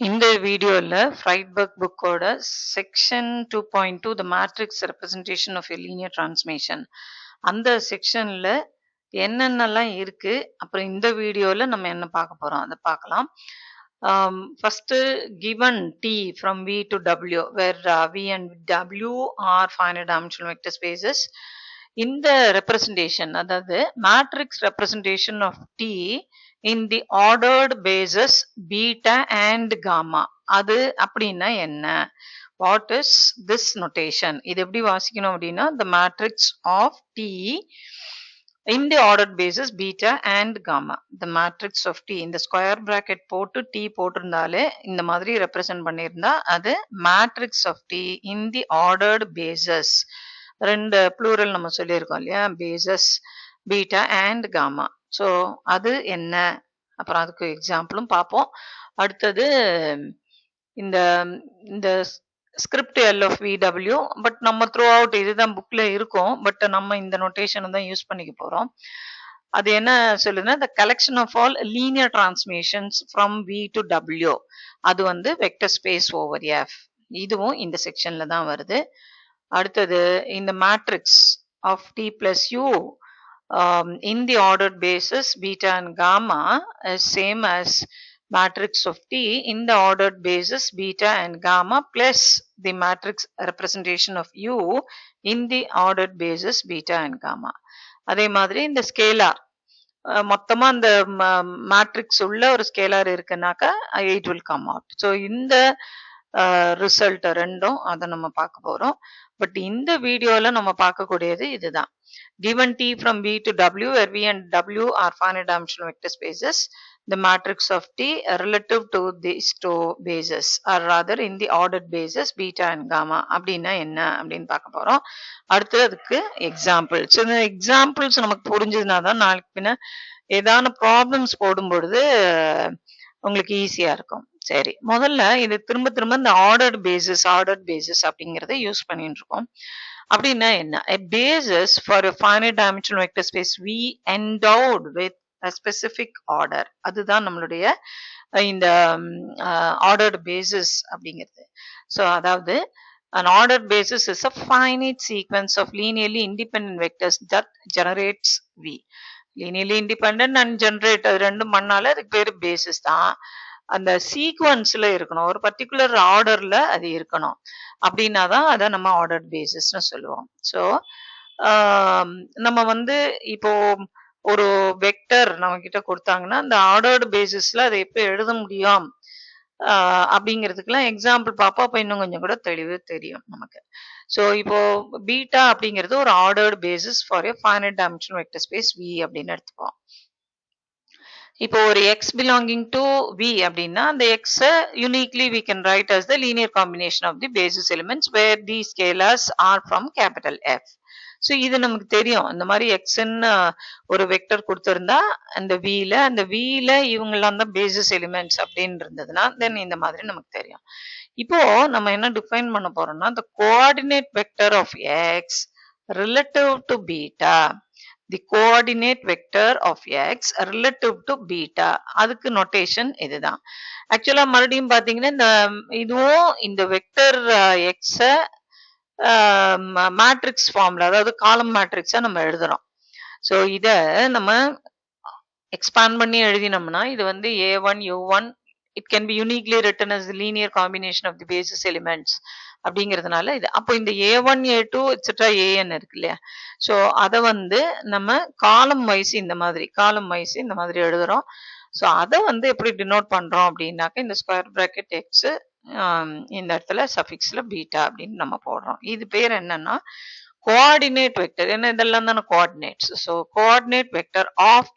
இந்த வீடியோல Friedberg புக்கோட section 2.2 the matrix representation of a linear transformation அந்த செக்ஷன்ல என்னென்னலாம் இருக்கு அப்புறம் இந்த வீடியோல நம்ம என்ன பார்க்க போறோம் அதை பார்க்கலாம். First given T from V to W where V and W are finite dimensional vector spaces. இந்த representation அதாவது matrix representation of T in the ordered basis beta and gamma அது அப்படின்னா என்ன? What is this notation? இது எப்படி வாசிக்கணும் அப்படின்னா the matrix of T in the ordered basis beta and gamma. The matrix of T இந்த square bracket போட்டு T போட்டிருந்தாலே இந்த மாதிரி ரெப்ரசன்ட் பண்ணியிருந்தா அது matrix of T in the ordered basis. ரெண்டு ப்ளூரல் நம்ம சொல்லியிருக்கோம் இல்லையா, bases beta and gamma. So அது என்ன, அப்புறம் அதுக்கு எக்ஸாம்பிளும் பார்ப்போம். அடுத்தது இந்த இந்த script L of VW, but நம்ம த்ரூ அவுட் இதுதான் புக்ல இருக்கும், பட் நம்ம இந்த நோட்டேஷனை தான் யூஸ் பண்ணிக்க போறோம். அது என்ன சொல்லுதுன்னா the collection of all linear transformations from V to W அது வந்து வெக்டர் ஸ்பேஸ் ஓவர் F. இதுவும் இந்த செக்ஷன்ல தான் வருது. அடுத்தது இந்த matrix of T plus U in the ordered basis beta and gamma is same as matrix of T in the ordered basis beta and gamma plus the matrix representation of U in the ordered basis beta and gamma. அதே மாதிரி இந்த scalar மொத்தமா அந்த matrix உள்ள ஒரு scalar இருக்குனாக்கா it will come out. So இந்த result ரெண்டும் அதை நம்ம பார்க்க போறோம். பட் இந்த வீடியோல நம்ம பார்க்கக்கூடியது இதுதான். Given T from V to W where V and W are finite dimensional vector spaces, the matrix of T relative to these two bases or rather in the ordered bases beta and gamma அப்படின்னா என்ன அப்படின்னு பார்க்க போறோம். அடுத்து அதுக்கு examples. இந்த examples நமக்கு புரிஞ்சதுனா தான் நாளைக்கு பின்ன ஏதான ப்ராப்ளம்ஸ் போடும் பொழுது உங்களுக்கு ஈஸியா இருக்கும். சரி, முதல்ல இது திரும்ப திரும்ப இந்த ஆர்டர்ட் பேசிஸ் அப்படிங்கறத யூஸ் பண்ணிட்டு இருக்கோம். அப்படின்னா என்ன? A basis for a finite dimensional vector space V endowed with a specific order. அதுதான் நம்மளுடைய இந்த ஆர்டர்ட் பேசிஸ் அப்படிங்கிறது. ஸோ அதாவது an ordered basis is a finite sequence of linearly independent vectors that generates V. linearly independent and generate அது ரெண்டும் பண்ணால அதுக்கு பேரு basis தான். அந்த சீக்வன்ஸ்ல இருக்கணும், ஒரு பர்டிகுலர் ஆர்டர்ல அது இருக்கணும். அப்படின்னா தான் அதை நம்ம ஆர்டர்ட் பேசிஸ்னு சொல்லுவோம். ஸோ நம்ம வந்து இப்போ ஒரு வெக்டர் நம்ம கிட்ட கொடுத்தாங்கன்னா அந்த ஆர்டர்டு பேசிஸ்ல அதை எப்போ எழுத முடியும் அப்படிங்கிறதுக்கெல்லாம் எக்ஸாம்பிள் பார்ப்போம். அப்போ இன்னும் கொஞ்சம் கூட தெளிவு தெரியும் நமக்கு. ஸோ இப்போ பீட்டா அப்படிங்கிறது ஒரு ordered basis for A finite dimensional vector space V அப்படின்னு எடுத்துப்போம். இப்போ ஒரு x belonging to V அப்படின்னா அந்த x uniquely we can write as the linear combination of the basis elements where these scalars are from capital F. So இது நமக்கு தெரியும். இந்த மாதிரி எக்ஸ்ன்னு ஒரு வெக்டர் கொடுத்துருந்தா அந்த வில இவங்கெல்லாம் தான் பேசிஸ் எலிமெண்ட்ஸ் அப்படின்னு இருந்ததுன்னா தென் இந்த மாதிரி நமக்கு தெரியும். இப்போ நம்ம என்ன டிஃபைன் பண்ண போறோம்னா the coordinate vector of x relative to beta. The coordinate vector of x relative to beta. அதுக்கு நோட்டேஷன் இதுதான். ஆக்சுவலா மறுபடியும் பாத்தீங்கன்னா இந்த இதுவும் இந்த வெக்டர் எக்ஸ மேட்ரிக்ஸ் ஃபார்ம்ல, அதாவது காலம் மேட்ரிக்ஸா நம்ம எழுதுறோம். ஸோ இத நம்ம எக்ஸ்பாண்ட் பண்ணி எழுதினோம்னா இது வந்து A1 U1 it can be uniquely written as the linear combination of the basis elements அப்படிங்கிறதுனால இது. அப்போ இந்த A1 A2 எட்ஸெட்ரா AN இருக்கு இல்லையா, ஸோ அதை வந்து நம்ம காலம் வைஸ் இந்த மாதிரி எழுதுறோம். ஸோ அதை வந்து எப்படி டினோட் பண்றோம் அப்படின்னாக்க இந்த ஸ்கொயர் பிராக்கெட் எக்ஸ் இந்த இடத்துல சஃபிக்ஸ்ல பீட்டா அப்படின்னு நம்ம போடுறோம். இது பேர் என்னன்னா கோஆர்டினேட் வெக்டர். என்ன இதெல்லாம் தானே coordinates. So coordinate vector of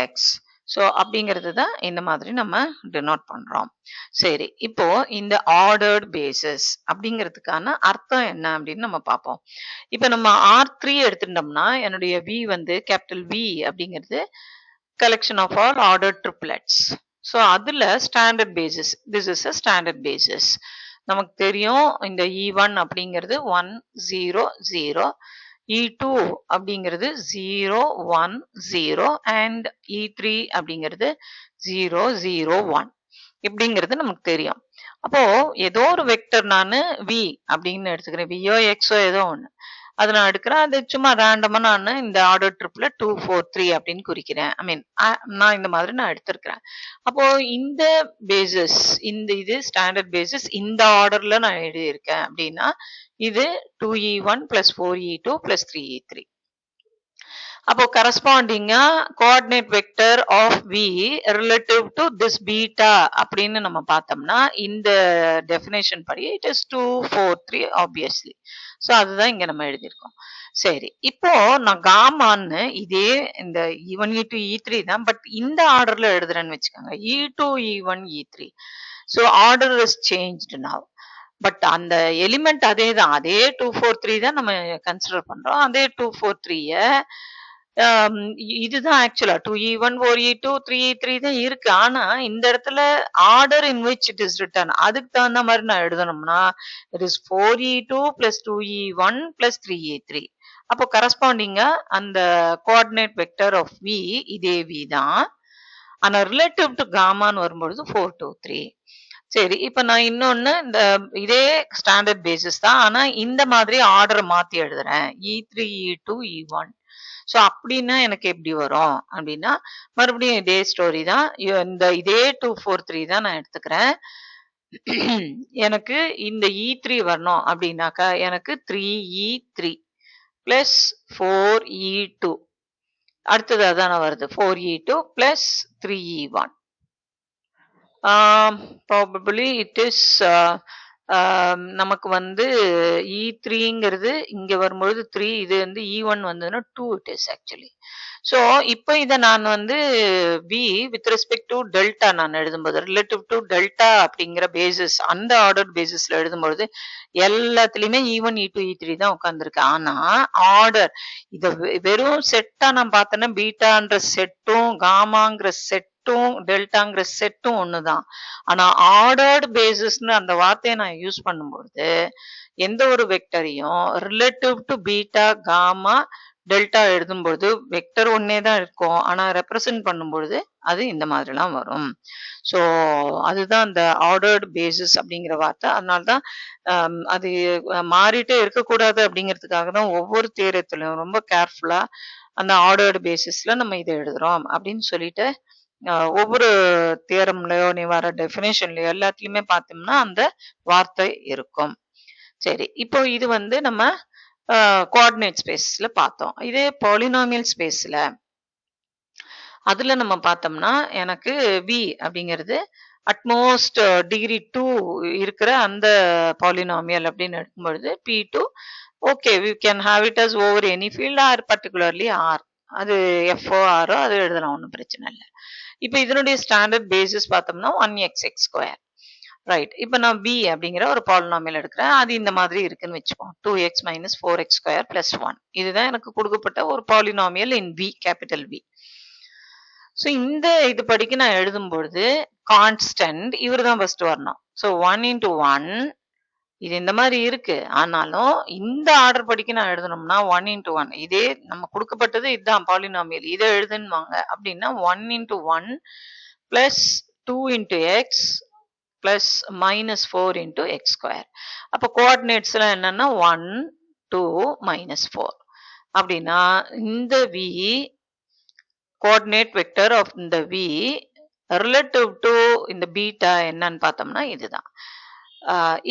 x. So அப்படிங்கிறது தான் இந்த மாதிரி நம்ம டினோட் பண்றோம். சரி, இப்போ இந்த ஆர்டர்ட் பேசிஸ் அப்படிங்கிறதுக்கான அர்த்தம் என்ன அப்படின்னு நம்ம பார்ப்போம். இப்போ நம்ம R3 எடுத்துட்டோம்னா என்னுடைய V வந்து கேபிட்டல் V அப்படிங்கிறது collection of all ordered triplets. So அதுல standard basis, this is a standard basis. நமக்கு தெரியும் இந்த E1 அப்படிங்கிறது 1 0 0, E2 அப்படிங்கிறது 0 1 0 and E3 அப்படிங்கிறது 0 0 1 இப்படிங்கிறது நமக்கு தெரியும். அப்போ ஏதோ ஒரு வெக்டர் நானு V அப்படின்னு எடுத்துக்கிறேன். Vயோ Xோ ஏதோ ஒண்ணு. அது நான் எடுக்கிறேன். அது சும்மா ரேண்டமா நானு இந்த ஆர்டர் ட்ரிப்ல 2 4 3 அப்படின்னு குறிக்கிறேன். ஐ மீன் நான் இந்த மாதிரி நான் எடுத்திருக்கிறேன். அப்போ இந்த பேசிஸ் இது ஸ்டாண்டர்ட் பேசிஸ் இந்த ஆர்டர்ல நான் எழுதியிருக்கேன் அப்படின்னா இது 2E1 plus 4E2 plus 3E3. அப்போ கரஸ்பாண்டிங்கா coordinate vector of V relative to this beta அப்படின்னு நம்ம பார்த்தோம்னா இந்த டெஃபினேஷன் படி இட் இஸ் 2 4 3 ஆப்வியஸ்லி. ஸோ அதுதான் இங்க நம்ம எழுதியிருக்கோம். சரி, இப்போ நான் காமான்னு இதே இந்த E1 E2 E3 தான், பட் இந்த ஆர்டர்ல எழுதுறேன்னு வச்சுக்கோங்க, E2 E1 E3. So order is changed now. But அந்த எலிமெண்ட் அதே தான், அதே 2 4 3 தான் நம்ம கன்சிடர் பண்றோம். அதே 2 4 3 இதுதான் ஆக்சுவலா 2E1 4E2 3E3 தான் இருக்கு. ஆனா இந்த இடத்துல order in which it is written அதுக்கு தகுந்த மாதிரி நான் எழுதணும்னா it is 4E2 plus 2E1 plus 3E3. அப்போ கரஸ்பாண்டிங்கா அந்த கோஆர்டினேட் வெக்டர் ஆஃப் V இதே V தான். ஆனா ரிலேட்டிவ் டு காமான்னு வரும்பொழுது 4 2 3. சரி, இப்ப நான் இன்னொன்னு இதே ஸ்டாண்டர்ட் பேசிஸ் தான், ஆனா இந்த மாதிரி ஆர்டரை மாத்தி எழுதுறேன் E3 E2 E1. ஸோ அப்படின்னா எனக்கு எப்படி வரும் அப்படின்னா மறுபடியும் இதே ஸ்டோரி தான். இதே 2 4 3 தான் நான் எடுத்துக்கிறேன். எனக்கு இந்த E3 வரணும் அப்படின்னாக்கா எனக்கு 3E3 பிளஸ் 4E2 அடுத்தது அதான வருது 4E2 plus 3E1. Probably it is நமக்கு வந்து E3ங்கிறது இங்க வரும்பொழுது 3, இது வந்து E1 வந்ததுன்னா 2 இட் இஸ் ஆக்சுவலி. ஸோ இப்போ இதை நான் வந்து V with respect to delta நான் எழுதும்போது ரிலேட்டிவ் டு டெல்டா அப்படிங்கிற பேசிஸ் அந்த ஆர்டர் பேசிஸ்ல எழுதும்பொழுது எல்லாத்துலயுமே E1 E2 E3 தான் உட்காந்துருக்கு. ஆனா ஆர்டர் இதை வெறும் செட்டா நான் பார்த்தேன்னா பீட்டான்ற செட்டும் காமாங்கிற செட்டும் டெல்டாங்கிற செட்டும் ஒண்ணுதான். ஆனா ஆர்டர்டு பேசிஸ்னு அந்த வார்த்தையை நான் யூஸ் பண்ணும்பொழுது எந்த ஒரு வெக்டரையும் relative to beta gamma delta எழுதும்பொழுது வெக்டர் ஒன்னே தான் இருக்கும், ஆனா ரெப்ரசன்ட் பண்ணும்பொழுது அது இந்த மாதிரிலாம் வரும். ஸோ அதுதான் அந்த ஆர்டர்டு பேசிஸ் அப்படிங்கிற வார்த்தை. அதனால்தான் அது மாறிட்டே இருக்கக்கூடாது அப்படிங்கிறதுக்காக தான் ஒவ்வொரு தேரத்திலையும் ரொம்ப கேர்ஃபுல்லா அந்த ஆர்டர்டு பேசிஸ்ல நம்ம இதை எழுதுறோம் அப்படின்னு சொல்லிட்டு ஒவ்வொரு தியரம்லயோ நீ வர டெஃபினேஷன்லயோ எல்லாத்துலயுமே பார்த்தோம்னா அந்த வார்த்தை இருக்கும். சரி, இப்போ இது வந்து நம்ம கோஆர்டினேட் ஸ்பேஸ்ல பார்த்தோம். இதே பாலினாமியல் ஸ்பேஸ்ல அதுல நம்ம பார்த்தோம்னா எனக்கு V அப்படிங்கிறது அட்மோஸ்ட் டிகிரி 2 இருக்கிற அந்த பாலினாமியல் அப்படின்னு எடுக்கும்பொழுது P2 okay we can have it as over any field or particularly R, அது எஃப்ஓ ஆரோ அது எழுதலாம், ஒன்றும் பிரச்சனை இல்லை. இப்போ இதனுடைய ஸ்டாண்டர்ட் பேசிஸ் பார்த்தோம்னா 1x(x²). ரைட், இப்போ நான் V அப்படிங்கிற ஒரு பாலினாமியல் எடுக்கிறேன். அது இந்த மாதிரி இருக்குன்னு வச்சுப்போம். 2x minus 4x² plus 1. இதுதான் எனக்கு கொடுக்கப்பட்ட ஒரு பாலினாமியல் இன் V, கேபிட்டல் V. ஸோ இந்த இது படிக்க நான் எழுதும் பொழுது கான்ஸ்டன்ட் இவர் தான் ஃபர்ஸ்ட் வரணும். ஸோ 1 into 1 இது இந்த மாதிரி இருக்கு. ஆனாலும் இந்த ஆர்டர் படிக்க நான் எழுதணும்னா 1 into 1 இதே நம்ம கொடுக்கப்பட்டது இதுதான் பாலினாமியல், இதை எழுதுன்னுவாங்க அப்படின்னா 1 into 1 plus 2 into x plus minus 4 into x². அப்போ கோஆர்டினேட்ஸ்ல என்னன்னா 1 2 minus 4 அப்படின்னா இந்த V கோஆர்டினேட் வெக்டர் ஆஃப் இந்த V ரிலேட்டிவ் டு இந்த பீட்டா என்னன்னு பார்த்தோம்னா இதுதான்.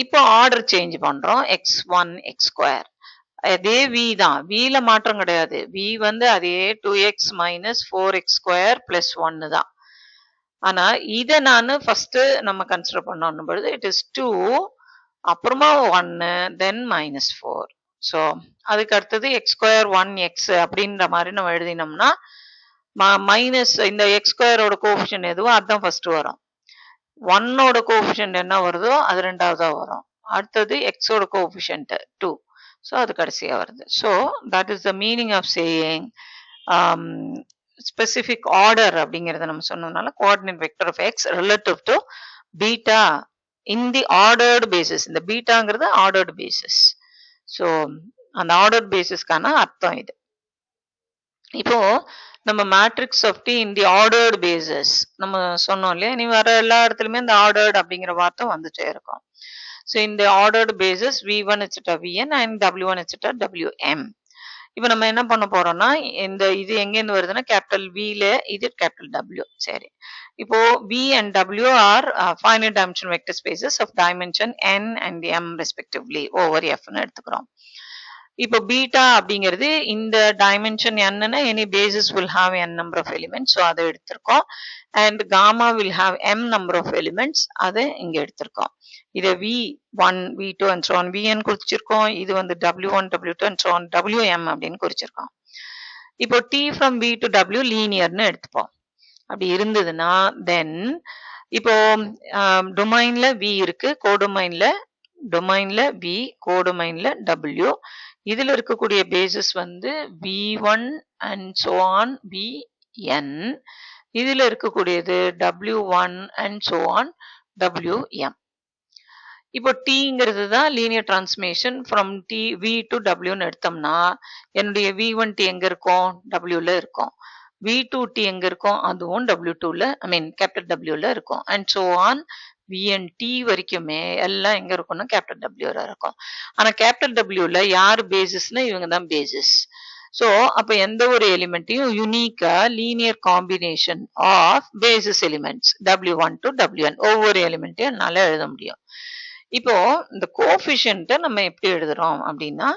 இப்போ ஆர்டர் சேஞ்ச் பண்றோம் x1 x². அதே V தான், Vல மாற்றம் கிடையாது. V வந்து அதே 2x minus 4x² plus 1 தான். ஆனா இதை நான் ஃபர்ஸ்ட் நம்ம கன்சிடர் பண்ணணும் பொழுது இட் இஸ் 2 அப்புறமா 1 தென் மைனஸ் 4. ஸோ அதுக்கு அடுத்தது x² 1x அப்படின்ற மாதிரி நம்ம எழுதினோம்னா மைனஸ் இந்த x²ஓட கோஎஃபிஷியன்ட் எதுவோ அதுதான் ஃபர்ஸ்ட் வரும். 1ஓட கோஎஃபிஷியன்ட் என்ன வருதோ அது ரெண்டாவதா வரும். அடுத்தது எக்ஸோட கோஎஃபிஷியன்ட் 2. ஸோ அது கடைசியா வருது. So that is the meaning of saying specific order அப்படிங்கிறத நம்ம சொன்னதுனால coordinate vector of x relative to beta in the ordered basis. இந்த பீட்டாங்கிறது ஆர்டர்டு பேசிஸ். ஸோ அந்த ஆர்டர் பேசிஸ்க்கான அர்த்தம் இது. இப்போ நம்ம matrix of T in the ordered basis நம்ம சொன்னோம் இல்லையா, இனி வர எல்லா இடத்துலயுமே இந்த ஆர்டர்டு அப்படிங்கிற வார்த்தை வந்துட்டே இருக்கும். ஸோ இந்த ordered basis v1 etc vn and w1 etc wm. இப்போ நம்ம என்ன பண்ண போறோம்னா, இந்த இது எங்கேருந்து வருதுன்னா கேபிட்டல் வில இது கேபிட்டல் டபிள்யூ. சரி, இப்போ v and w are finite dimensional vector spaces of dimension n and m respectively over f ன்னு எடுத்துக்கிறோம். இப்போ பீட்டா அப்படிங்கிறது இந்த டைமென்ஷன் என்னன்னா any basis will have n number of elements, so அதை எடுத்திருக்கோம். And gamma will have m number of elements, அதை இங்க எடுத்திருக்கோம். இதை v1 v2 and so on vn குறிச்சிருக்கோம். இது வந்து w1 w2 and so on wm அப்படின்னு குறிச்சிருக்கோம். இப்போ t from v to w லீனியர்னு எடுத்துப்போம். அப்படி இருந்ததுன்னா தென் இப்போ டொமைன்ல v இருக்கு, டொமைன்ல v, கோடொமைன்ல w. இதுல இருக்கக்கூடிய பேசிஸ் வந்து v1 and so on vn. இதுல இருக்கக்கூடியது w1 and so on wm. இப்போ tங்கிறது தான் linear transmission from t v to wன்னு எடுத்தோம்னா என்னுடைய v1t எங்க இருக்கும், wல இருக்கும். v2t எங்க இருக்கும், அதுவும் w2ல கேபிட்டல் wல இருக்கும். அண்ட் so on vnt வரைக்குமே எல்லாம் எங்க இருக்கும்னா கேபிட்டல் wல இருக்கும். ஆனா கேபிட்டல் wல யார் பேசிஸ்னா இவங்க தான் பேசிஸ். ஸோ அப்போ எந்த ஒரு எலிமெண்ட்டையும் யூனிக்கா linear combination of basis elements w1 to wn ஒவ்வொரு எலிமெண்ட்டையும் என்னால எழுத முடியும். இப்போ இந்த கோஎஃபிஷியன்ட்டை நம்ம எப்படி எழுதுறோம் அப்படின்னா,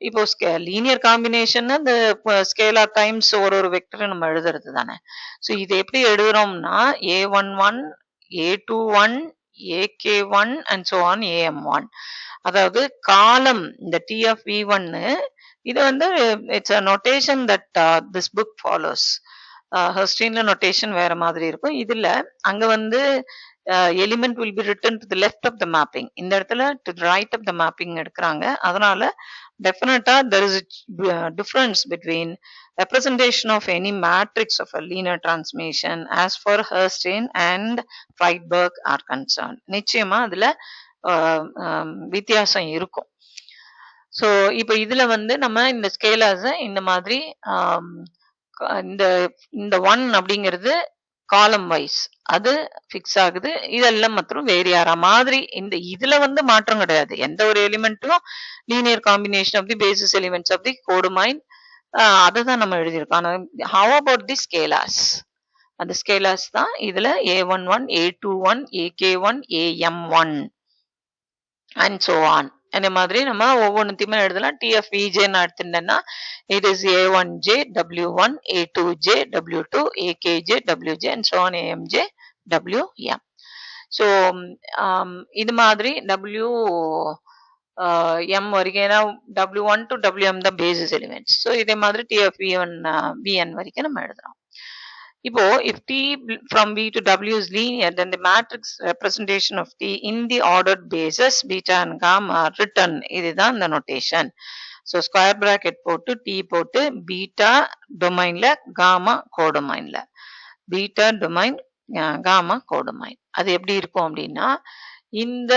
இப்போ லீனியர் காம்பினேஷன் இந்த ஸ்கேலார் டைம்ஸ் ஒரு வெக்டரை நம்ம எழுதுறது தானே. ஸோ இது எப்படி எழுதுறோம்னா a11 a21 ak1 and so on am1. அதாவது காலம் இந்த t of v1 இது வந்து it's a notation that this book follows. ஹெர்ஸ்டீன்ல நோட்டேஷன் வேற மாதிரி இருக்கும். இதுல அங்க வந்து element will be written to the left of the mapping. இந்த இடத்துல to the right of the mapping எடுக்கிறாங்க. அதனால definitely there is a difference between representation of any matrix of a linear transmission as for Herstein and Friedberg are concerned. நிச்சயமா அதுல வித்தியாசம் இருக்கும். So இப்போ இதுல வந்து நம்ம இந்த ஸ்கேலர்ஸை இந்த மாதிரி இந்த ஒன் அப்படிங்கிறது காலம் வைஸ் அது ஃபிக்ஸ் ஆகுது. இதெல்லாம் மற்றும் வேறு யாரா மாதிரி இந்த இதுல வந்து மாற்றம் கிடையாது. எந்த ஒரு எலிமெண்ட்டும் linear combination of the basis elements of the codomain அதை தான் நம்ம எழுதியிருக்கோம். ஆனால் ஹவ் அபவுட் தி ஸ்கேலார்ஸ், அந்த ஸ்கேலார்ஸ் தான் இதுல a11 a21 ak1 am1 and so on. அந்த மாதிரி நம்ம ஒவ்வொன்றுத்தையுமே எழுதலாம். டி எஃப் விஜேன்னு எடுத்துட்டேன்னா it is a1j w1 a2j w2 akj wj and so on amj wm. So இது மாதிரி m வரைக்கும், ஏன்னா w1 to wm தான் பேசிஸ் எலிமெண்ட்ஸ். ஸோ இதே மாதிரி டி எஃப் vn வரைக்கும் நம்ம எழுதுறோம். இப்போ if t from v to w is linear, then the matrix representation of t in the ordered basis beta and gamma are written. இதுதான் இந்த notation. So square bracket போட்டு t போட்டு beta domainல gamma codomainல beta domain gamma codomain. அது எப்படி இருக்கும் அப்படின்னா இந்த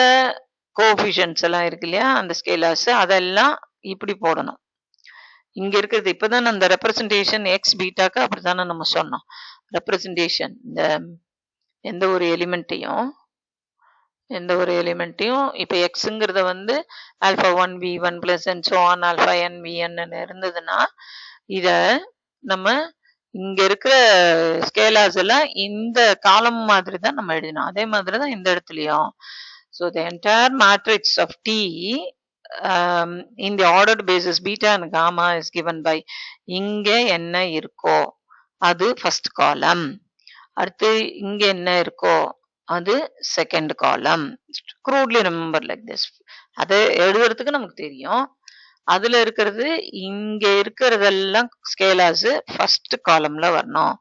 coefficients எல்லாம் இருக்கு இல்லையா, அந்த ஸ்கேலர்ஸ் அதெல்லாம் இப்படி போடணும். இங்க இருக்கிறது இப்பதான் அந்த ரெப்ரசன்டேஷன் எக்ஸ் பீட்டாக்கு அப்படித்தானே நம்ம சொன்னோம். ரெப்ரசன்டேஷன் இந்த எந்த ஒரு எலிமெண்ட்டையும் இப்ப எக்ஸுங்கிறத வந்து alpha 1 v1 plus and so on alpha n vn இருந்ததுன்னா இத நம்ம இங்க இருக்கிற ஸ்கேலார்ஸ் எல்லாம் இந்த காலம் மாதிரி தான் நம்ம எழுதினோம். அதே மாதிரி தான் இந்த இடத்துலயும். So the entire matrix of T in the ordered basis beta and gamma is given by இங்க என்ன இருக்கோ அது ஃபர்ஸ்ட் காலம், அடுத்து இங்க என்ன இருக்கோ அது second column. crudely remember like this. அதை எழுதுறதுக்கு நமக்கு தெரியும். அதுல இருக்கிறது இங்க இருக்கிறதெல்லாம் ஸ்கேலார்ஸ் ஃபர்ஸ்ட் காலம்ல வரணும்.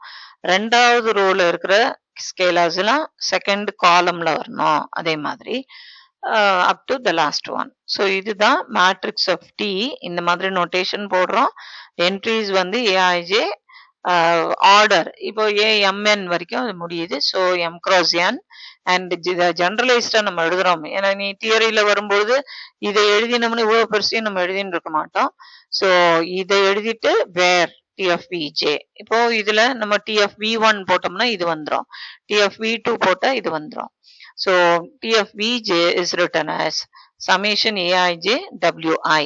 ரெண்டாவது ரோல இருக்கிற ஸ்கேலார்ஸ் எல்லாம் செகண்ட் காலம்ல வரணும். அதே மாதிரி up to the last one. So இதுதான் மேட்ரிக்ஸ் ஆஃப் டி. இந்த மாதிரி நோட்டேஷன் போடுறோம். என்ட்ரிஸ் வந்து ஏஐஜே ஆர்டர் இப்போ ஏஎம்என் வரைக்கும் அது முடியுது. So m cross n and ஜெனரலைஸ்டா நம்ம எழுதுறோம். ஏன்னா நீ தியரியில வரும்போது இதை எழுதினோம்னு இவ்வளவு பெருசையும் நம்ம எழுதின்னு இருக்க மாட்டோம். ஸோ இதை எழுதிட்டு வேர் டிஎஃப்விஜே. இப்போ இதுல நம்ம டிஎஃப்வி1 போட்டோம்னா இது வந்துடும், டிஎஃப்வி2 போட்டா இது வந்துடும். So t f v j is written as summation aij wi.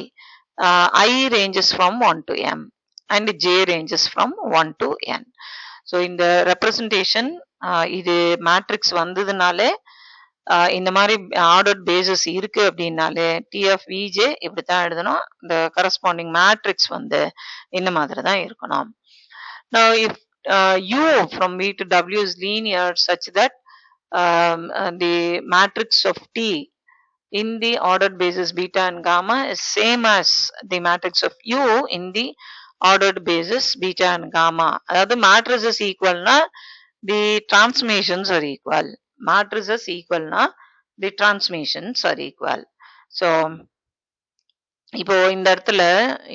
I ranges from 1 to m and j ranges from 1 to n. So இந்த ரெப்ரசன்டேஷன் இது மேட்ரிக்ஸ் வந்ததுனாலே இந்த மாதிரி ஆர்டர்ட் பேசஸ் இருக்கு அப்படின்னாலே டிஎஃப்விஜே இப்படித்தான் எழுதணும். இந்த கரஸ்பாண்டிங் மேட்ரிக்ஸ் வந்து இந்த மாதிரி தான் இருக்கணும். Now if u from v to w is linear such that the matrix of t in the ordered basis beta and gamma is same as the matrix of u in the ordered basis beta and gamma. அதாவது matrices equal na the transformations are equal. Matrices equal na the transformations are equal. So இப்போ இந்த இடத்துல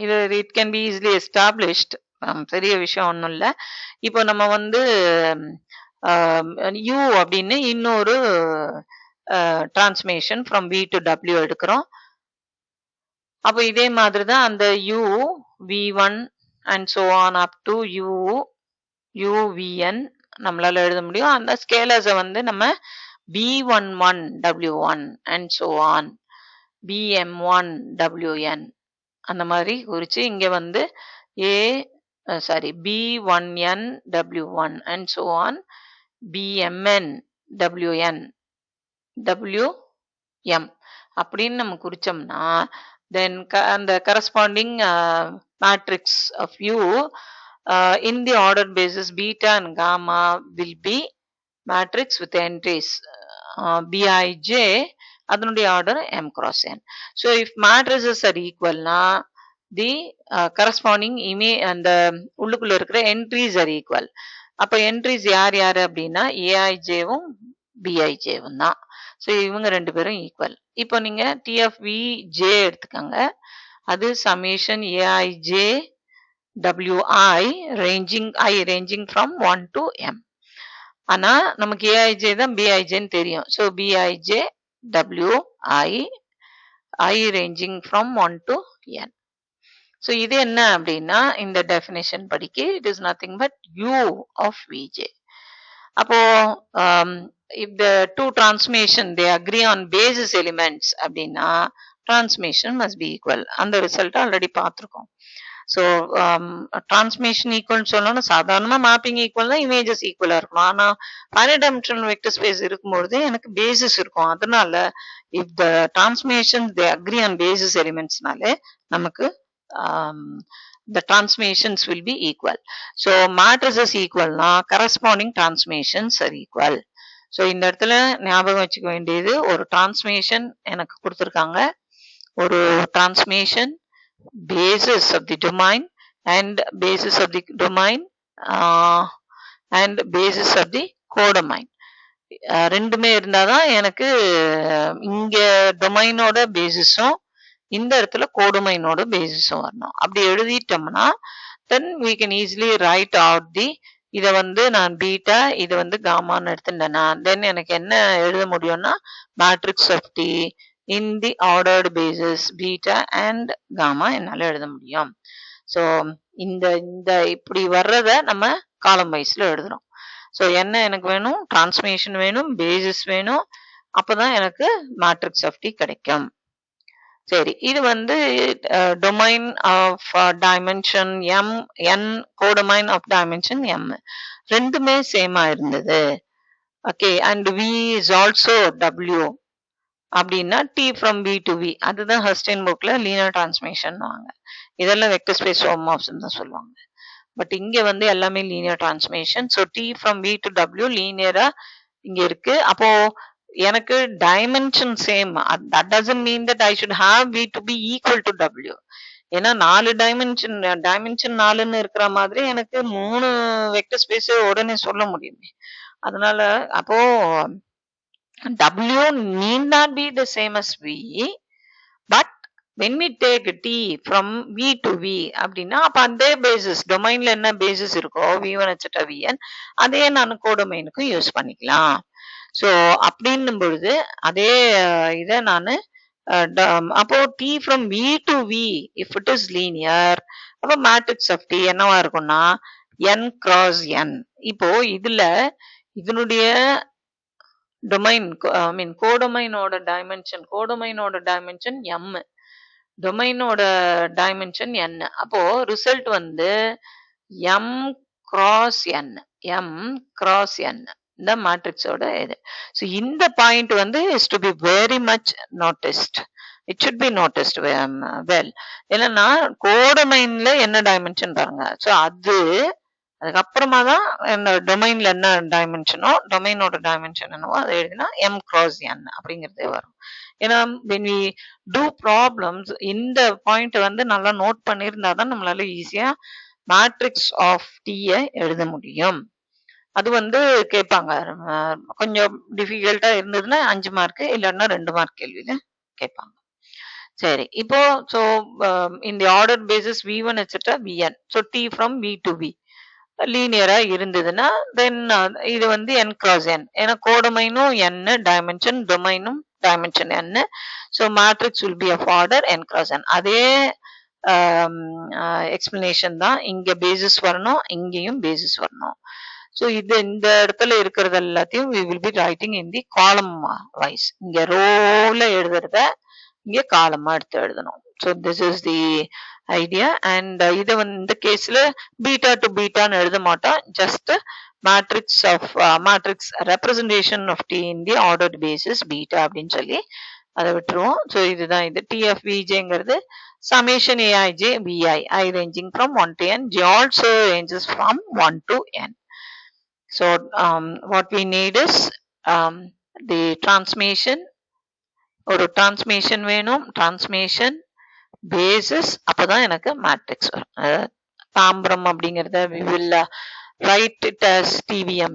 இது it can be easily established. பெரிய விஷயம் ஒன்றும் இல்லை. இப்போ நம்ம வந்து u அப்படின்னு இன்னொரு டிரான்ஸ்மேஷன் ஃப்ரம் v to w எடுக்கிறோம். அப்போ இதே மாதிரி தான் அந்த u v1 and so on up to u vn நம்மளால எழுத முடியும். அந்த ஸ்கேலர்ஸை வந்து நம்ம b11 w1 and so on bm1 wn அந்த மாதிரி குறிச்சு இங்க வந்து b1n w1 and so on bmn wn wm அப்படின்னு நம்ம குறிச்சோம்னா then அந்த corresponding matrix of u in the ordered basis beta and gamma will be matrix with entries bij, அதனுடைய order m cross n. So if matrices are equal na the corresponding image and the உள்ளுக்குள்ள இருக்கிற entries are equal. அப்ப entries யார் யார் அப்படின்னா aijவும் bijவும் தான். So இவங்க ரெண்டு பேரும் ஈக்குவல். இப்போ நீங்க TFVJ எடுத்துக்கோங்க, அது summation aij wi ranging from 1 to m. ஆனா நமக்கு aij தான் bijன்னு தெரியும். So bij wi ranging from 1 to n. So இது என்ன அப்படின்னா இந்த டெஃபினேஷன் படிக்க it is nothing but u of vj. அப்போ if the two transformation they agree on basis elements அப்படின்னா transformation must be equal. அந்த ரிசல்ட் ஆல்ரெடி பார்த்துருக்கோம். So டிரான்ஸ்மேஷன் equal சொல்லணும், சாதாரணமா மேப்பிங் ஈக்குவல் தான் இமேஜஸ் ஈக்குவலா இருக்கணும். ஆனா ஃபைனைட் டைமென்ஷனல் வெக்டர் ஸ்பேஸ் இருக்கும்பொழுது எனக்கு பேசிஸ் இருக்கும். அதனால if the transformation they agree on basis எலிமெண்ட்ஸ்னாலே நமக்கு the transformations will be equal. So matrices equal na corresponding transformations are equal. So இந்த இடத்துல ஞாபகம் வச்சுக்க வேண்டியது ஒரு டிரான்ஸ்மேஷன் எனக்கு கொடுத்துருக்காங்க, ஒரு டிரான்ஸ்மேஷன் basis of the domain and basis of the domain and basis of the codomain. ரெண்டுமே இருந்தாதான் எனக்கு இங்க டொமைனோட பேசிஸும் இந்த இடத்துல கோடொமைனோட பேசிஸும் வரணும். அப்படி எழுதிட்டோம்னா then we can easily write out the இதை வந்து நான் பீட்டா இது வந்து காமான்னு எடுத்துட்டேன்னா தென் எனக்கு என்ன எழுத முடியும்னா matrix of T in the ordered basis beta and gamma என்னால எழுத முடியும். ஸோ இந்த இப்படி வர்றத நம்ம காலம் வைஸ்ல எழுதுறோம். ஸோ என்ன எனக்கு வேணும், டிரான்ஸ்மேஷன் வேணும், பேசிஸ் வேணும், அப்பதான் எனக்கு மேட்ரிக்ஸ் ஆஃப் டி கிடைக்கும். சரி, இது வந்து domain of dimension m n, codomain of dimension m ரெண்டுமே சேமா இருந்தது. Okay, and v is also டபிள்யூ அப்படின்னா t from p to v, அதுதான் ஹஸ்டைன் புக்ல லீனியர் டிரான்ஸ்மேஷன் வாங்க. இதெல்லாம் வெக்டர் ஸ்பேஸ் ஹோமோமார்ஃபிசம் தான் சொல்லுவாங்க. பட் இங்க வந்து எல்லாமே linear transformation. So t from p to டபிள்யூ லீனியரா இங்க இருக்கு. அப்போ எனக்கு dimension same, that doesn't mean that I should have v to p equal to டபிள்யூ. ஏன்னா 4 டைமென்ஷன் 4ன்னு இருக்கிற மாதிரி எனக்கு 3 வெக்டர் ஸ்பேஸ் உடனே சொல்ல முடியுமே. அதனால அப்போ W need not be the same as V, but when we take T from V to V அப்படின்னா அப்ப அந்த பேசிஸ் டொமைன்ல என்ன பேசிஸ் இருக்கோ V1 etc Vn அதே நான் கோடொமைனுக்கும் யூஸ் பண்ணிக்கலாம். ஸோ அப்படின்னும் பொழுது அதே இதை நான் அப்போ t from v to v if it is linear அப்போ மேட்ரிக்ஸ் ஆஃப் t என்னவா இருக்கும்னா n cross n. இப்போ இதுல இதனுடைய டொமைன் கோடொமைனோட டைமென்ஷன் m, டொமைனோட டைமென்ஷன் n. அப்போ ரிசல்ட் வந்து m cross n இந்த மேட்ரிக்ஸோட இது. ஸோ இந்த பாயிண்ட் வந்து is to be very much noticed. It should be noticed well. என்னன்னா கோடொமைன்ல என்ன டைமென்ஷன் பாருங்க. ஸோ அதுக்கப்புறமா தான் டொமைன்ல என்ன டொமைனோட டைமென்ஷன் என்னவோ அதை எழுதினா m cross n அப்படிங்கிறதே வரும். ஏன்னா when we do problems இந்த பாயிண்ட் வந்து நல்லா நோட் பண்ணியிருந்தா தான் நம்மளால ஈஸியா மேட்ரிக்ஸ் ஆஃப் டீயை எழுத முடியும். அது வந்து கேட்பாங்க, கொஞ்சம் டிஃபிகல்ட்டா இருந்ததுன்னா 5 மார்க், இல்லைன்னா 2 மார்க் கேள்வியில கேட்பாங்க. சரி, இப்போ ஸோ இந்த order basis v1 etcetera vn. So t from v to v லீனியரா இருந்ததுன்னா தென் இது வந்து n cross n. ஏன்னா கோடொமைனும் n, டைமென்ஷன் டொமைனும் dimension n. So matrix will be of order n cross n. அதே எக்ஸ்பிளனேஷன் தான் இங்க பேசிஸ் வரணும், இங்கேயும் பேசிஸ் வரணும். ஸோ இந்த இடத்துல இருக்கிறது எல்லாத்தையும் we will be writing in the column wise. இங்க ரோல எழுதுறத இங்க காலமா எடுத்து எழுதணும். So this is the idea. And இதை வந்து இந்த கேஸ்ல பீட்டா டு பீட்டான்னு எழுத மாட்டோம். Just matrix representation of T in the ordered basis beta அப்படின்னு சொல்லி அதை விட்டுருவோம். ஸோ இதுதான் இது TFVJங்கிறது summation Aij Vi, I ranging from 1 to n, J also ranges from 1 to n. So what we need is the transformation. ஒரு டிரான்ஸ்மேஷன் வேணும், டிரான்ஸ்மேஷன் basis, அப்பதான் எனக்கு மேட்ரிக்ஸ் வரும். தாம்பரம் அப்படிங்கிறத we will write it as TVM,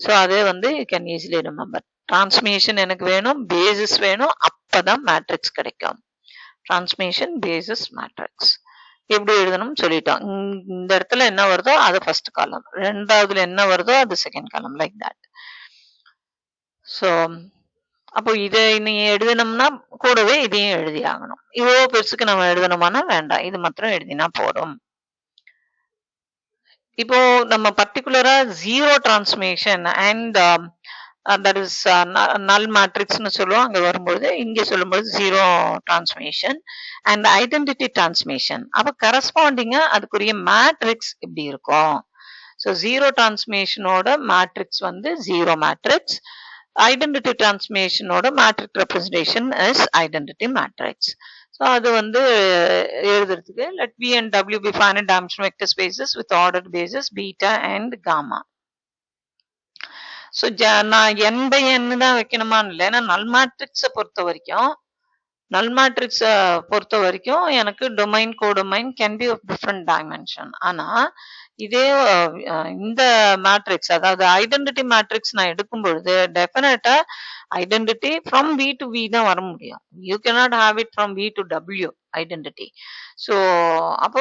so அதே வந்து you can easily remember. டிரான்ஸ்மேஷன் எனக்கு வேணும், பேசிஸ் வேணும், அப்பதான் மேட்ரிக்ஸ் கிடைக்கும். டிரான்ஸ்மேஷன் பேசிஸ் மேட்ரிக்ஸ் எப்படி எழுதணும் சொல்லிட்டோம். இந்த இடத்துல என்ன வருதோ அது ஃபர்ஸ்ட் காலம், ரெண்டாவதுல என்ன வருதோ அது second column, like that. So அப்போ இதை நீ எழுதணும்னா கூடவே இதையும் எழுதி ஆகணும். இவ்வளோ பெருசுக்கு நம்ம எழுதணுமானா வேண்டாம், இது மாத்திரம் எழுதினா போதும். இப்போ நம்ம பர்டிகுலரா zero transformation and that is null மேட்ரிக்ஸ்னு சொல்லுவோம். அங்க வரும்பொழுது இங்க சொல்லும்போது zero transformation and identity transformation. அப்ப கரஸ்பாண்டிங்கா அதுக்குரிய மேட்ரிக்ஸ் எப்படி இருக்கும்? ஸோ ஜீரோ டிரான்ஸ்மேஷனோட மேட்ரிக்ஸ் வந்து ஜீரோ மேட்ரிக்ஸ். ஐடென்டிட்டி டிரான்ஸ்மேஷனோட matrix representation is identity matrix. So அது வந்து எழுதுறதுக்கு let V and W be finite dimensional vector spaces with ordered basis beta and gamma. So நான் n by n தான் வைக்கணுமான்னு இல்லை. ஏன்னா நல் மேட்ரிக்ஸை பொறுத்த வரைக்கும் எனக்கு domain codomain can be of different dimension. ஆனா இதே இந்த மேட்ரிக்ஸ், அதாவது ஐடென்டிட்டி மேட்ரிக்ஸ் நான் எடுக்கும் பொழுது டெஃபினட்டா identity from V to V தான் வர முடியும். You cannot have it from V to W identity. So அப்போ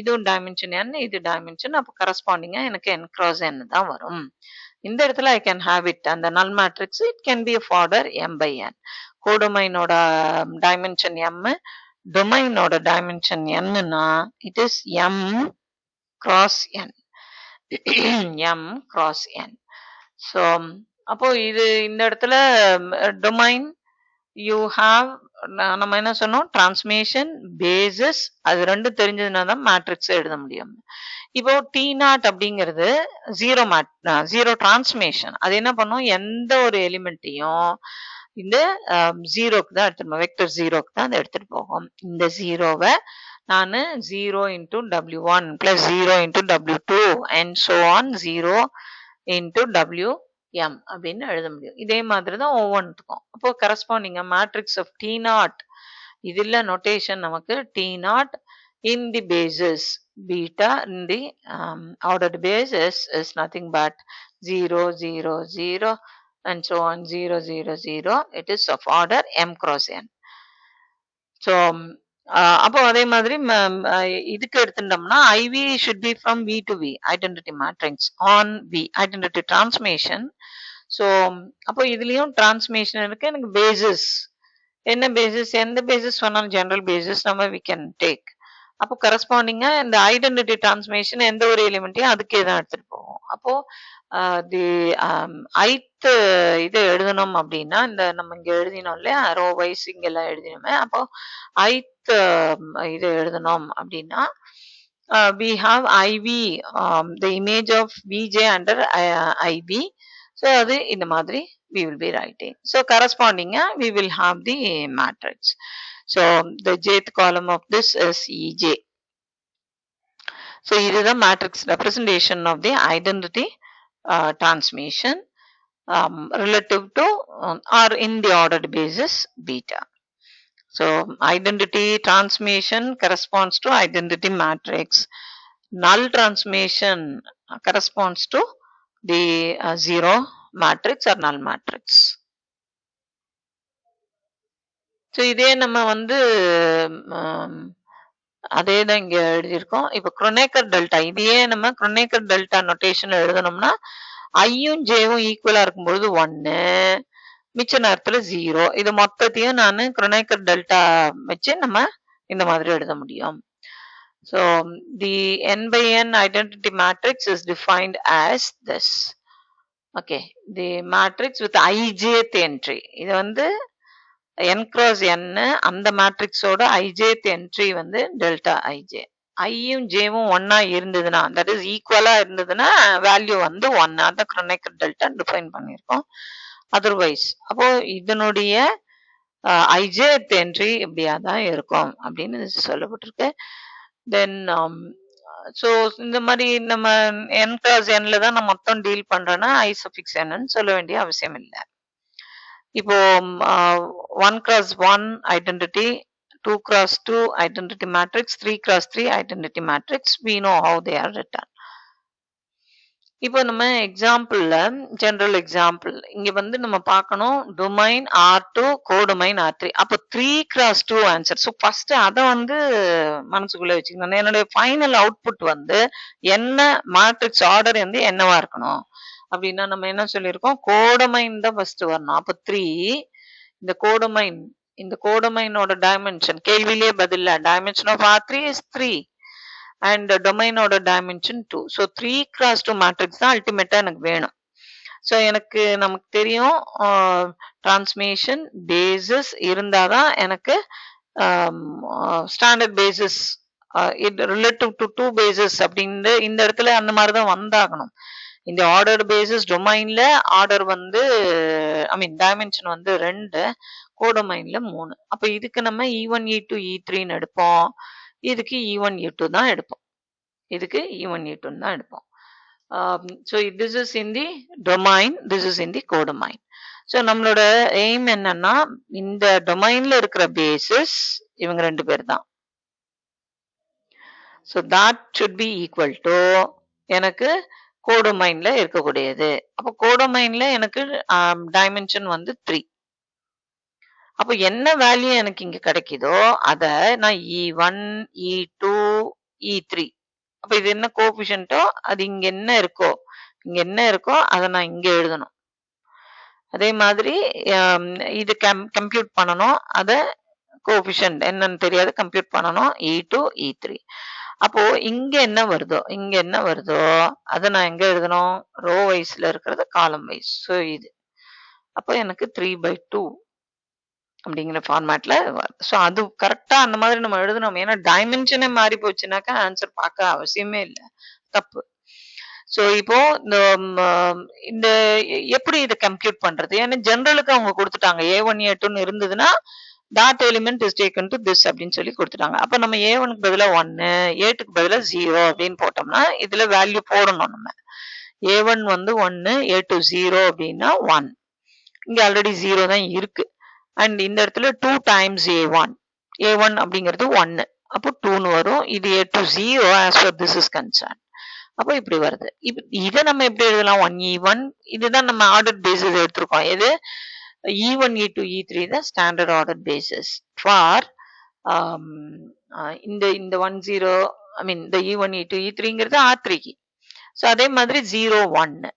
இதுவும் டைமென்ஷன் n, இது டைமென்ஷன், அப்போ கரஸ்பாண்டிங்கா எனக்கு n cross n தான் வரும். இந்த இடத்துல ஐ கேன் ஹாவ் இட் அந்த null matrix it can be of order m by n. கோடொமைனோட டைமென்ஷன் m, டொமைனோட டைமென்ஷன் n-னா it is m cross n. m cross n. So அப்போ இது இந்த இடத்துல டொமைன் யூ ஹாவ், நம்ம என்ன சொன்னோம், டிரான்ஸ்மேஷன் பேசிஸ், அது ரெண்டும் தெரிஞ்சதுன்னா தான் மேட்ரிக்ஸ் எழுத முடியும். இப்போ T0 அப்படிங்கிறது ஜீரோ டிரான்ஸ்மேஷன். அது என்ன பண்ணும், எந்த ஒரு எலிமெண்ட்டையும் இந்த ஜீரோக்கு தான் எடுத்துட்டு போகும், வெக்டர் ஜீரோக்கு தான் அதை எடுத்துட்டு போகும். இந்த ஜீரோவை நான் 0 into W1 plus 0 into W2 and so on 0 into Wm அப்படின்னு எழுத முடியும். இதே மாதிரி தான் ஒவ்வொன்றுக்கும். அப்போ கரஸ்பாண்டிங்க மேட்ரிக்ஸ் ஆஃப் T0, இதுல நோட்டேஷன் நமக்கு T0 in the basis beta in the ordered basis is nothing but 0 0 0 and so on 0 0 0. It is of order m cross n. So அப்போ அதே மாதிரி இதுக்கு எடுத்துட்டோம்னா IV should be from V to V, identity matrix on V, identity transformation. So அப்போ இதுலயும் டிரான்ஸ்மேஷன் இருக்கு. எனக்கு basis என்ன பேசிஸ், எந்த பேசிஸ் வேணாலும் ஜெனரல் பேசிஸ் நம்ம வி கேன் டேக். அப்போ கரஸ்பாண்டிங்கா இந்த ஐடென்டிட்டி டிரான்ஸ்மேஷன் எந்த ஒரு எலிமெண்ட்டையும் அதுக்கே தான் எடுத்துட்டு போவோம். அப்போ தி ஐத் இது எழுதணும் அப்படின்னா இந்த நம்ம இங்க எழுதினோம் இல்லையா, ரோ வைஸ் இங்கெல்லாம் எழுதினோமே, அப்போ ஐத் இது எழுதணும் அப்படின்னா we have IV, the image of Vj under IB. So அது இந்த மாதிரி we will be writing. So corresponding we will have the matrix. So the jth column of this is EJ. So இது the matrix representation of the identity transmission relative to or in the ordered basis beta. So identity transformation corresponds to identity matrix. Null transformation corresponds to the zero matrix or null matrix. So இதே நம்ம வந்து அதே தான் இங்க எழுதியிருக்கோம். இப்போ Kronecker delta இதையே நம்ம Kronecker delta notation எழுதணும்னா ஐயும் ஜேவும் ஈக்குவலா இருக்கும்பொழுது 1, மிச்ச நேரத்துல 0. இது மொத்தத்தையும் நான் Kronecker delta வச்சு நம்ம இந்த மாதிரி எழுத முடியும். So the n by n identity matrix is defined as this. Okay, the matrix with ijth entry. இது வந்து n cross n, அந்த மேட்ரிக்ஸோட ijth entry வந்து டெல்டா ij. ஐயும் ஜேவும் ஒன்னா இருந்ததுன்னா, தட் இஸ் ஈக்குவலா இருந்ததுன்னா வேல்யூ வந்து 1. அதான் Kronecker delta டிஃபைன் பண்ணியிருக்கோம். அதர்வைஸ் அப்போ இதனுடைய ijth entry இப்படியா தான் இருக்கும் அப்படின்னு சொல்லப்பட்டிருக்கு. தென் ஸோ இந்த மாதிரி நம்ம n cross nல தான் நம்ம மொத்தம் டீல் பண்றோன்னா I suffix n சொல்ல வேண்டிய அவசியம் இல்லை. இப்போ 1 cross 1 identity, 2 cross 2 identity matrix, 3 cross 3 identity matrix, we know how they are written. இப்போ நம்ம எக்ஸாம்பிள்ல ஜெனரல் எக்ஸாம்பிள் இங்க வந்து நம்ம பார்க்கணும் டொமைன் R2 கோடொமைன் R3. அப்போ 3 cross 2 ஆன்சர். ஸோ ஃபர்ஸ்ட் அதை வந்து மனசுக்குள்ள வச்சுக்கணும். என்னுடைய ஃபைனல் அவுட்புட் வந்து என்ன மேட்ரிக்ஸ் ஆர்டர் வந்து என்னவா இருக்கணும் அப்படின்னா நம்ம என்ன சொல்லியிருக்கோம், கோடொமைன் தான் ஃபர்ஸ்ட் வரணும். அப்போ 3 இந்த கோடொமைனோட டைமென்ஷன் கேள்வியிலேயே பதில்ல dimension of R3 is 3 and டொமைனோட டைமென்ஷன் 2. ஸோ 3 cross 2 மேட்ரிக்ஸ் தான் அல்டிமேட்டா எனக்கு வேணும். ஸோ நமக்கு தெரியும் டிரான்ஸ்மேஷன் பேசிஸ் இருந்தாதான் எனக்கு standard basis relative to 2 basis அப்படின்னு இந்த இடத்துல அந்த மாதிரி தான் வந்தாகணும். இந்த ஆர்டர் பேசிஸ் டொமைன்ல ஆர்டர் வந்து டைமென்ஷன் வந்து 2, கோடொமைன்ல 3. அப்ப இதுக்கு நம்ம E1 E2 E3ன்னு எடுப்போம். இதுக்கு E1 E2 தான் எடுப்போம். So this is in the domain, this is in the codomain. So நம்மளோட எய்ம் என்னன்னா இந்த டொமைன்ல இருக்கிற பேசிஸ் இவங்க 2 பேர் தான். So that should be equal to எனக்கு கோடொமைன்ல இருக்கக்கூடியது. அப்போ கோடொமைன்ல எனக்கு டைமென்ஷன் வந்து 3. அப்போ என்ன வேல்யூ எனக்கு இங்க கிடைக்குதோ அத நான் E1 E2 E3. அப்ப இது என்ன கோஎஃபிஷியன்ட்டோ அது இங்க என்ன இருக்கோ அதை நான் இங்க எழுதணும். அதே மாதிரி இது கம்ப்யூட் பண்ணணும். அத கோஎஃபிஷியன்ட் என்னன்னு தெரியாது கம்ப்யூட் பண்ணணும் E2 E3. அப்போ இங்க என்ன வருதோ அதை நான் எங்க எழுதணும், ரோ வைஸ்ல இருக்கிறது காலம் வைஸ். ஸோ இது அப்போ எனக்கு 3/2 அப்படிங்கிற ஃபார்மேட்ல வருது. ஸோ அது கரெக்டா அந்த மாதிரி நம்ம எழுதணும். ஏன்னா டைமென்ஷனே மாறி போச்சுனாக்கா ஆன்சர் பார்க்க அவசியமே இல்லை, தப்பு. ஸோ இப்போ இந்த எப்படி இதை கம்ப்யூட் பண்றது, ஏன்னா ஜெனரலுக்கு அவங்க கொடுத்துட்டாங்க A1 A2ன்னு இருந்ததுன்னா that element is taken to this அப்படின்னு சொல்லி கொடுத்துட்டாங்க. அப்ப நம்ம A1க்கு பதிலா 1, A2க்கு பதிலா 0 அப்படின்னு போட்டோம்னா இதுல வேல்யூ போடணும். நம்ம A1 வந்து 1, A2 0 அப்படின்னா 1. இங்க ஆல்ரெடி 0 தான் இருக்கு. அண்ட் இந்த இடத்துல 2 times A1 அப்படிங்கிறது 1, அப்போ 2ன்னு வரும். இது A2 0 as per this is concerned. அப்போ இப்படி வருது. இதை நம்ம எப்படி எழுதலாம், 1E1. இதுதான் நம்ம ஆர்டர் பேசிஸ் எடுத்திருக்கோம். எது E1 E2 E3 தான் ஸ்டாண்டர்ட் ஆர்டர் பேசிஸ் ஃபார் இந்த 10 இந்த E1 E2 E3ங்கிறது R3க்கு. ஸோ அதே மாதிரி 0 1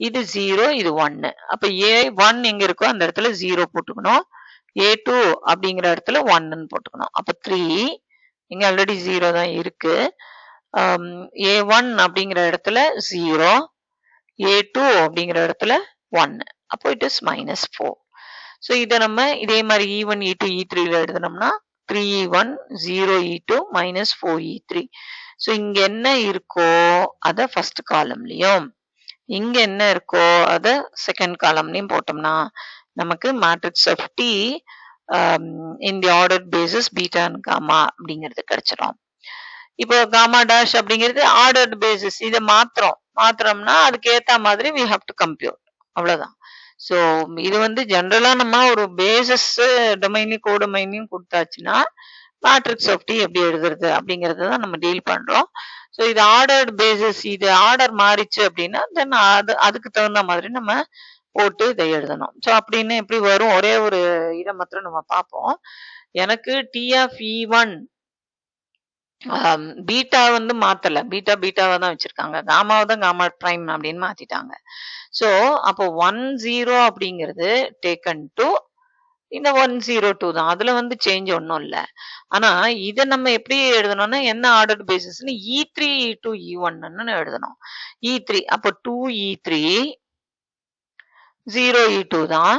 இது 0, இது 1. அப்ப A1 எங்க இருக்கோ அந்த இடத்துல 0 போட்டுக்கணும். A2 அப்படிங்கிற இடத்துல 1ன்னு போட்டுக்கணும். அப்ப 3 இங்க ஆல்ரெடி 0 தான் இருக்கு. A1 அப்படிங்கிற இடத்துல 0, A2 அப்படிங்கிற இடத்துல 1. அப்போ இட் இஸ் -4. ஸோ இதை நம்ம இதே மாதிரி E1, E2, E3ல எழுதுனோம்னா 3E1, 0E2, -4E3. So இங்க என்ன இருக்கோ அதை ஃபர்ஸ்ட் காலம்லயும் இங்க என்ன இருக்கோ அதை செகண்ட் காலம்லயும் போட்டோம்னா நமக்கு matrix of T in the ordered basis beta and gamma அப்படிங்கிறது கிடைச்சிடும். இப்போ காமா டேஷ் அப்படிங்கிறது ஆர்டர்ட் பேசிஸ், இதை மாத்திரம்னா அதுக்கு ஏத்த மாதிரி we have to compute, அவ்வளவுதான். ஸோ இது வந்து ஜென்ரலா நம்ம ஒரு பேசிஸ் டொமைன்லையும் கோடொமைன்லையும் கொடுத்தாச்சுன்னா மேட்ரிக்ஸ் ஆஃப் டி எப்படி எழுதுறது அப்படிங்கறத தான் நம்ம டீல் பண்றோம். ஸோ இது ஆர்டர்ட் பேசிஸ், இது ஆர்டர் மாறிச்சு அப்படின்னா தென் அதுக்கு தகுந்த மாதிரி நம்ம போட்டு இதை எழுதணும். ஸோ அப்படின்னு எப்படி வரும், ஒரே ஒரு இதை மாத்திரம் நம்ம பார்ப்போம். எனக்கு டி ஆஃப் E1 பீட்டா வந்து மாத்தல, பீட்டாவை தான் வச்சிருக்காங்க, காமாவை தான் காமா பிரைம் அப்படின்னு மாத்திட்டாங்க. ஸோ அப்போ 1,0 அப்படிங்கிறது டேக்கன் டு இந்த 102 தான், அதுல வந்து சேஞ்ச் ஒன்றும் இல்லை. ஆனா இதை நம்ம எப்படி எழுதணும்னா என்ன ஆர்டர் பேசிஸ்னு E3, E2, E1ன்னு எழுதணும். E3 அப்போ 2E3 0E2 தான்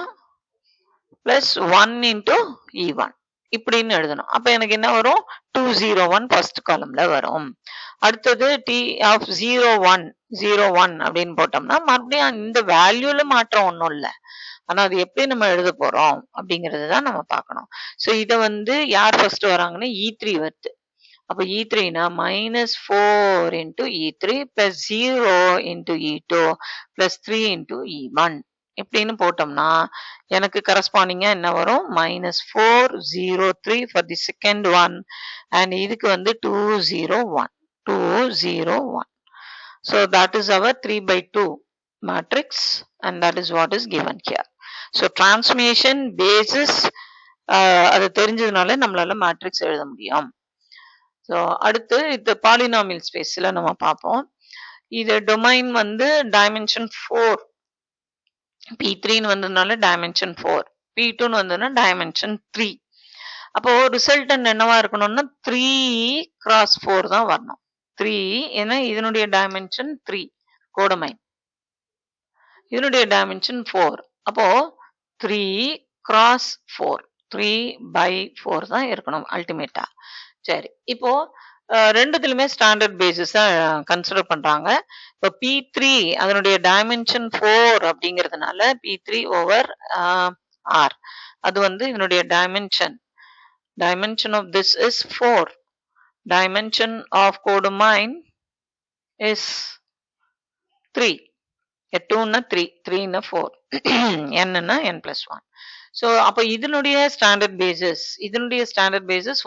பிளஸ் 1 இன்டூ E1 இப்படின்னு எழுதணும். அப்ப எனக்கு என்ன வரும், 201 ஃபர்ஸ்ட் காலம்ல வரும். அடுத்தது டி ஆஃப் 01 அப்படின்னு போட்டோம்னா மறுபடியும் இந்த வேல்யூல மாற்றம் ஒன்றும் இல்லை. ஆனா அது எப்படி நம்ம எழுத போறோம் அப்படிங்கறது தான் நம்ம பார்க்கணும். ஸோ இதை வந்து யார் ஃபர்ஸ்ட் வராங்கன்னா E3 வருது. அப்ப E3னா -4 into E3 plus 0 into E2 plus 3 into E1 இப்படின்னு போட்டோம்னா எனக்கு கரஸ்பாண்டிங்கா என்ன வரும், -403 for the second one and இதுக்கு வந்து 201. So that is our 3/2 matrix and that is what is given here. So transformation basis அது தெரிஞ்சதுனால நம்மளால மேட்ரிக்ஸ் எழுத முடியும். ஸோ அடுத்து இந்த பாலினாமியல் ஸ்பேஸ்ல நம்ம பார்ப்போம். இது டொமைன் வந்து டைமென்ஷன் 4, P3ன்னு வந்ததுனால டைமென்ஷன் 4, P2ன்னு வந்ததுன்னா டைமென்ஷன் 3. அப்போ ரிசல்டன் என்னவா இருக்கணும்னா 3x4 தான் வரணும். 3 ஏன்னா இதனுடைய டைமென்ஷன் 3 கோடமைன், இதனுடைய டைமென்ஷன் 4. அப்போ 3x4 3/4 தான் இருக்கணும் அல்டிமேட்டா. சரி, இப்போ ரெண்டுத்துலயுமே ஸ்டாண்டர்ட் பேசிஸ் கன்சிடர் பண்றாங்க. இப்போ P3 அதனுடைய டைமென்ஷன் 4 அப்படிங்கிறதுனால P3 ஓவர் R, அது வந்து இதனுடைய dimension of this is 4. Dimension of codomain is 3. 2ன்னா 3, 3ன்னா 4, n-ன்னா n+1. So அப்போ இதனுடைய ஸ்டாண்டர்ட் பேசிஸ் 1x(x²), இதனுடைய ஸ்டாண்டர்ட் பேசிஸ்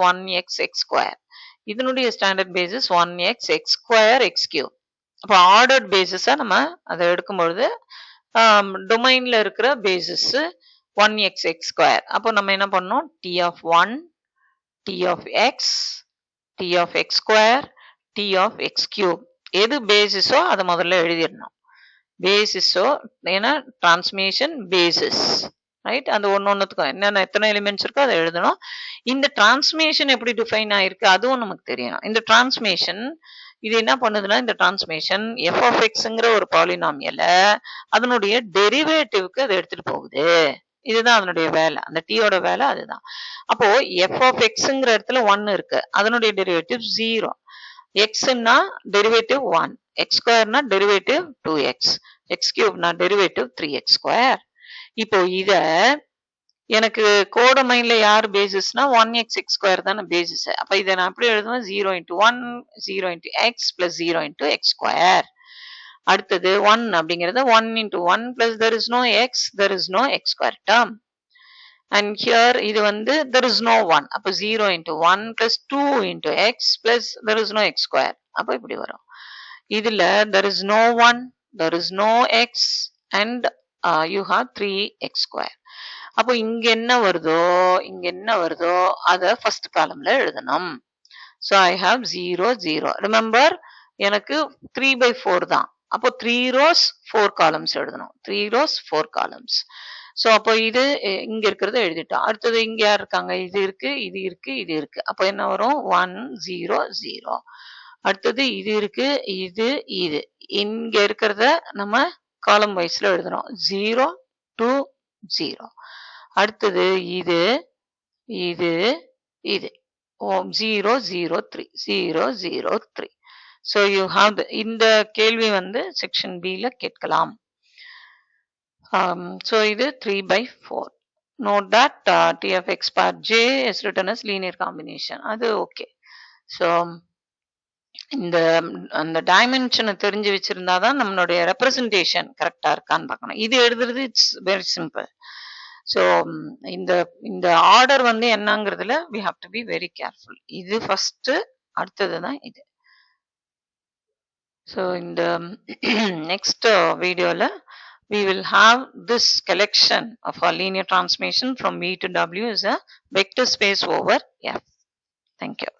1x(x²)(x³). அப்போ ஆர்டர்ட் பேசிஸா நம்ம அதை எடுக்கும்பொழுது டொமைன்ல இருக்கிற பேசிஸ் 1x(x²). அப்போ நம்ம என்ன பண்ணோம், T(1), T(x), T(x²), T(x³) எது பேசிஸோ அதை முதல்ல எழுதிடணும். பேசிஸோ ஏன்னா டிரான்ஸ்மிஷன் பேசிஸ், ரைட்? அந்த ஒன்னொன்னுத்துக்கும் என்னென்ன எத்தனை எலிமெண்ட்ஸ் இருக்கோ அதை எழுதணும். இந்த டிரான்ஸ்மிஷன் எப்படி டிஃபைன் ஆயிருக்கு அதுவும் நமக்கு தெரியணும். இந்த டிரான்ஸ்மிஷன் இது என்ன பண்ணுதுன்னா, இந்த டிரான்ஸ்மிஷன் f(x)ங்கிற ஒரு பாலினாமியல அதனுடைய டெரிவேட்டிவ்க்கு அதை எடுத்துட்டு போகுது. இதுதான் அதனுடைய வேலை, அந்த டீயோட வேலை அதுதான். அப்போ f(x)ங்கிற இடத்துல 1 இருக்கு, அதனுடைய டெரிவேட்டிவ் 0. x-னா டெரிவேட்டிவ் 1, x²னா derivative 2x, x³ derivative 3x². இப்போ இத எனக்கு கோடமைன்ல யார் பேசிஸ்னா 1x(x²) தானே பேசிஸ். அப்ப இதை நான் எப்படி எழுதுவேன், 0x1 0x பிளஸ் 0x². அடுத்தது 1 அப்படிங்கிறது 1x1 plus there is no x, there is no x² term. And here இது வந்து there is no 1. அப்ப 0x1 plus 2x plus there is no x². அப்ப இப்படி வரும். இதுல there is no 1, there is no x and you have 3x². அப்போ இங்க என்ன வருதோ அத ஃபர்ஸ்ட் காலம்ல எழுதணும். So I have 0 0. Remember எனக்கு 3/4 தான், அப்போ 3 rows 4 columns எழுதணும். 3 rows 4 columns. ஸோ அப்போ இது இங்க இருக்கிறத எழுதிட்டோம். அடுத்தது இங்க யார் இருக்காங்க? இது இருக்கு, இது இருக்கு, இது இருக்கு. அப்போ என்ன வரும்? 1 0 0. அடுத்தது இது இருக்கு, இது இது. இங்க இருக்கிறத நம்ம காலம் வைஸ்ல எழுதுறோம். 0 2 0. அடுத்தது இது இது இது 0 0 3 0 0 3. So you have இந்த கேள்வி வந்து செக்ஷன் B ல கேட்கலாம். So இது 3/4. Note that T of x bar j is written as linear combination. அது okay. So இந்த அந்த டைமென்ஷனை தெரிஞ்சு வச்சிருந்தா தான் நம்மளுடைய ரெப்ரசன்டேஷன் கரெக்டா இருக்கான்னு பார்க்கணும். இது எழுதுறது இட்ஸ் வெரி சிம்பிள். ஸோ இந்த இந்த ஆர்டர் வந்து என்னங்கிறதுல we have to be very careful. இது ஃபர்ஸ்ட், அடுத்தது தான் இது. ஸோ இந்த நெக்ஸ்ட் வீடியோல we will have this collection of a linear transformation from V to W is a vector space over F. Thank you.